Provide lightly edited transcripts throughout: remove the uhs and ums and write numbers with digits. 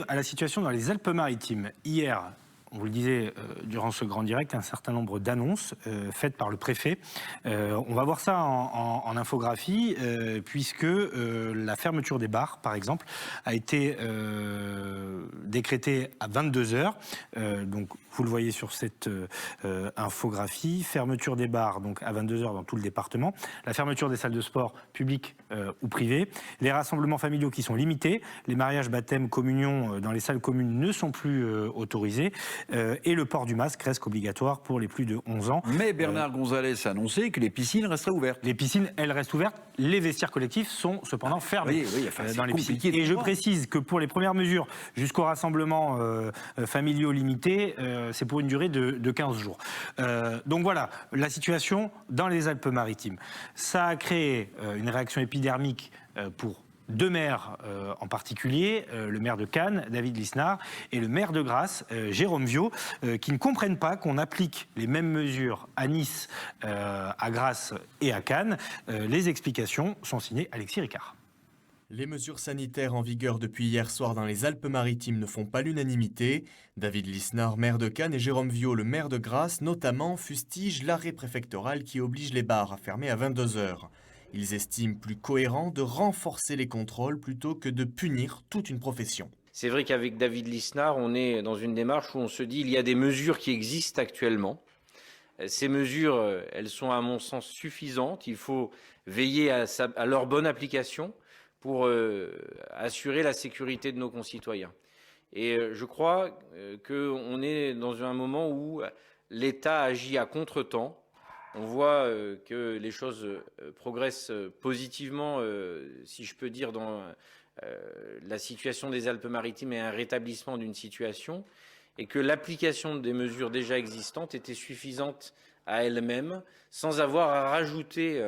À la situation dans les Alpes-Maritimes. Hier, on vous le disait durant ce grand direct, un certain nombre d'annonces faites par le préfet. On va voir ça en infographie, puisque la fermeture des bars, par exemple, a été décrétée à 22 heures. Donc, vous le voyez sur cette infographie. Fermeture des bars, donc à 22 heures dans tout le département. La fermeture des salles de sport publiques ou privées. Les rassemblements familiaux qui sont limités. Les mariages, baptêmes, communions dans les salles communes ne sont plus autorisés. Et le port du masque reste obligatoire pour les plus de 11 ans. Mais Bernard Gonzalez a annoncé que les piscines resteraient ouvertes. Les piscines, elles restent ouvertes. Les vestiaires collectifs sont cependant fermés dans les piscines. Et je précise que pour les premières mesures jusqu'au rassemblement familiaux limité, c'est pour une durée de 15 jours. Donc voilà, la situation dans les Alpes-Maritimes. Ça a créé une réaction épidermique pour deux maires en particulier, le maire de Cannes, David Lisnard, et le maire de Grasse, Jérôme Viau, qui ne comprennent pas qu'on applique les mêmes mesures à Nice, à Grasse et à Cannes. Les explications sont signées Alexis Ricard. Les mesures sanitaires en vigueur depuis hier soir dans les Alpes-Maritimes ne font pas l'unanimité. David Lisnard, maire de Cannes, et Jérôme Viau, le maire de Grasse, notamment, fustigent l'arrêt préfectoral qui oblige les bars à fermer à 22 heures. Ils estiment plus cohérent de renforcer les contrôles plutôt que de punir toute une profession. C'est vrai qu'avec David Lisnard, on est dans une démarche où on se dit qu'il y a des mesures qui existent actuellement. Ces mesures, elles sont à mon sens suffisantes. Il faut veiller à leur bonne application pour assurer la sécurité de nos concitoyens. Et je crois qu'on est dans un moment où l'État agit à contre-temps. On voit que les choses progressent positivement, si je peux dire, dans la situation des Alpes-Maritimes et un rétablissement d'une situation, et que l'application des mesures déjà existantes était suffisante à elle-même, sans avoir à rajouter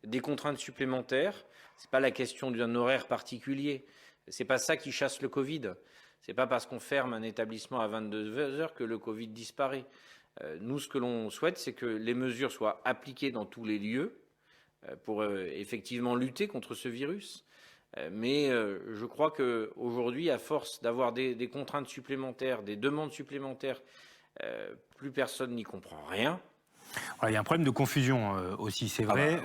des contraintes supplémentaires. Ce n'est pas la question d'un horaire particulier. Ce n'est pas ça qui chasse le Covid. Ce n'est pas parce qu'on ferme un établissement à 22 heures que le Covid disparaît. Nous, ce que l'on souhaite, c'est que les mesures soient appliquées dans tous les lieux pour effectivement lutter contre ce virus. Mais je crois qu'aujourd'hui, à force d'avoir des contraintes supplémentaires, des demandes supplémentaires, plus personne n'y comprend rien. Voilà, il y a un problème de confusion aussi, c'est vrai,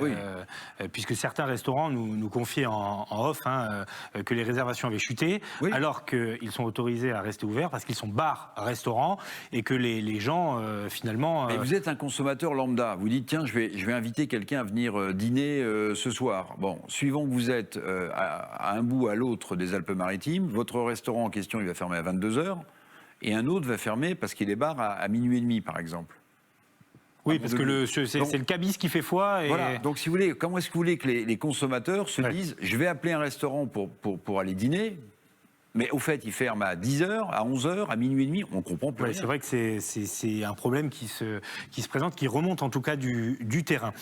puisque certains restaurants nous confiaient en off que les réservations avaient chuté, alors qu'ils sont autorisés à rester ouverts parce qu'ils sont bars, restaurants, et que les gens, finalement... Mais vous êtes un consommateur lambda, vous dites, tiens, je vais inviter quelqu'un à venir dîner ce soir. Bon, suivant que vous êtes à un bout à l'autre des Alpes-Maritimes, votre restaurant en question, il va fermer à 22 heures, et un autre va fermer parce qu'il est bar à minuit et demi, par exemple. Oui, parce que c'est le cabis qui fait foi. Et... Voilà, donc si vous voulez, comment est-ce que vous voulez que les consommateurs se disent, je vais appeler un restaurant pour aller dîner, mais au fait, il ferme à 10h, à 11h, à minuit et demi, on ne comprend plus rien. C'est vrai que c'est un problème qui se présente, qui remonte en tout cas du terrain.